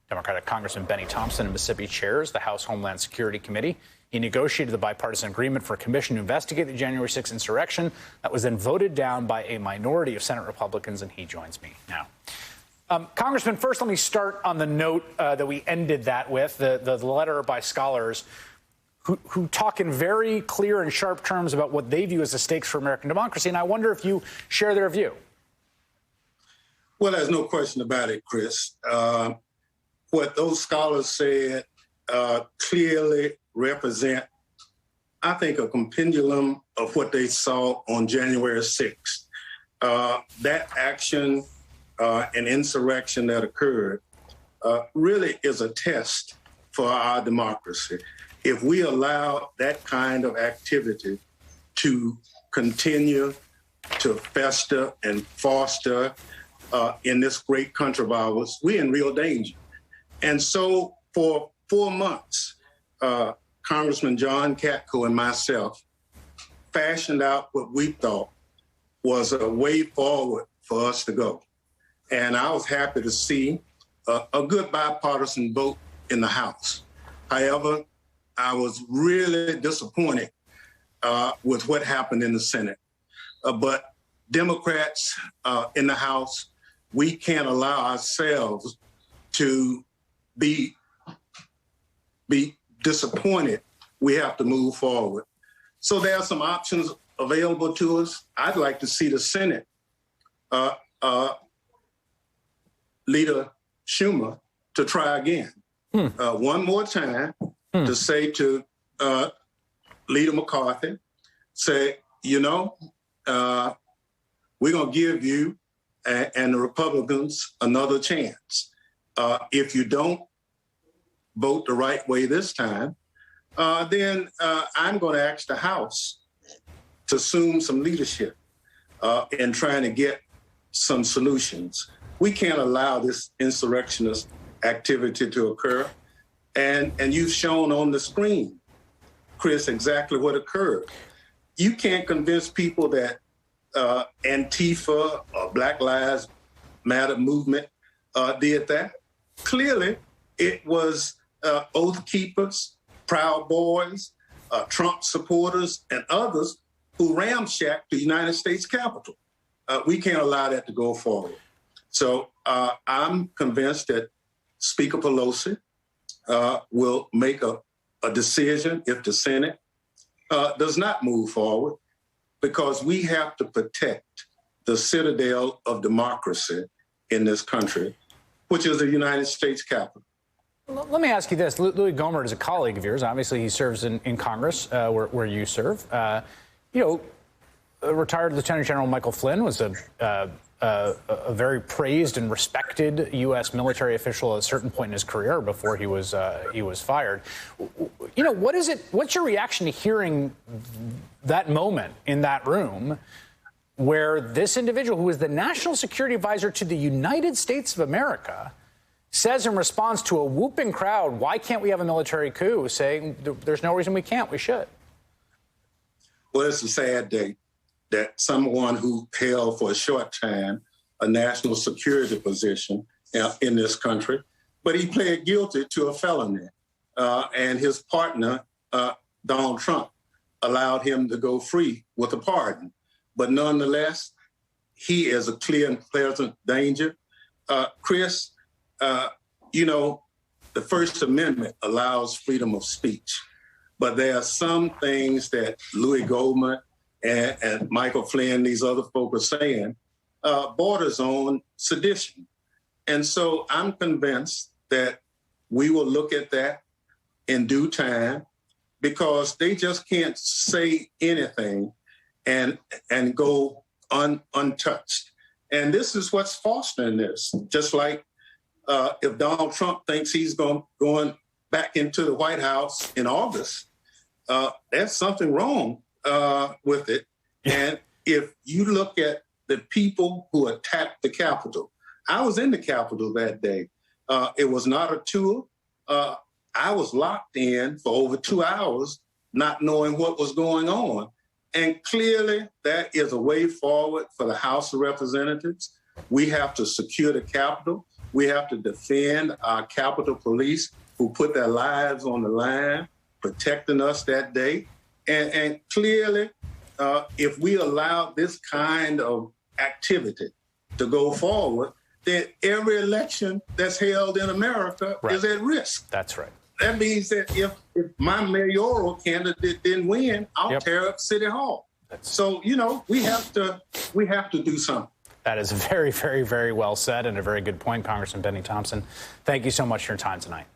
Democratic Congressman Benny Thompson of Mississippi chairs the House Homeland Security Committee. He negotiated the bipartisan agreement for a commission to investigate the January 6th insurrection that was then voted down by a minority of Senate Republicans, and he joins me now. Congressman, first let me start on the note that we ended that with, the letter by scholars who talk in very clear and sharp terms about what they view as the stakes for American democracy, and I wonder if you share their view. Well, there's no question about it, Chris. What those scholars said clearly represent, I think, a compendium of what they saw on January 6th. That action and insurrection that occurred really is a test for our democracy. If we allow that kind of activity to continue to fester and foster in this great country of ours, we're in real danger. And so for 4 months, Congressman John Katko and myself fashioned out what we thought was a way forward for us to go. And I was happy to see a good bipartisan vote in the House. However, I was really disappointed with what happened in the Senate. But Democrats in the House, we can't allow ourselves to be disappointed. We have to move forward. So there are some options available to us. I'd like to see the Senate, Leader Schumer, to try again. One more time to say to Leader McCarthy, say, you know, we're going to give you and the Republicans another chance. If you don't vote the right way this time, then I'm going to ask the House to assume some leadership in trying to get some solutions. We can't allow this insurrectionist activity to occur. And you've shown on the screen, Chris, exactly what occurred. You can't convince people that Antifa or Black Lives Matter movement did that. Clearly, it was Oath Keepers, Proud Boys, Trump supporters, and others who ramshacked the United States Capitol. We can't allow that to go forward. So I'm convinced that Speaker Pelosi will make a decision if the Senate does not move forward, because we have to protect the citadel of democracy in this country, which is the United States Capitol. Let me ask you this. Louis Gohmert is a colleague of yours. Obviously, he serves in Congress where you serve. Retired Lieutenant General Michael Flynn was a very praised and respected U.S. military official at a certain point in his career before he was fired. What's your reaction to hearing that moment in that room where this individual, who is the national security advisor to the United States of America, says in response to a whooping crowd, why can't we have a military coup, saying there's no reason we can't, we should? Well, it's a sad day that someone who held for a short time a national security position in this country, but he pled guilty to a felony. And his partner, Donald Trump, allowed him to go free with a pardon. But nonetheless, he is a clear and present danger. Chris, the First Amendment allows freedom of speech, but there are some things that Louis Gohmert and Michael Flynn, these other folk are saying, borders on sedition. And so I'm convinced that we will look at that in due time, because they just can't say anything and go untouched. And this is what's fostering this. Just like if Donald Trump thinks he's going back into the White House in August, there's something wrong with it. And if you look at the people who attacked the Capitol, I was in the Capitol that day. It was not a tour. I was locked in for over 2 hours, not knowing what was going on. And clearly, that is a way forward for the House of Representatives. We have to secure the Capitol. We have to defend our Capitol Police who put their lives on the line, protecting us that day. And clearly, if we allow this kind of activity to go forward, then every election that's held in America is at risk. That's right. That means that if my mayoral candidate didn't win, I'll tear up City Hall. So, you know, we have to do something. That is very, very, very well said and a very good point, Congressman Benny Thompson. Thank you so much for your time tonight.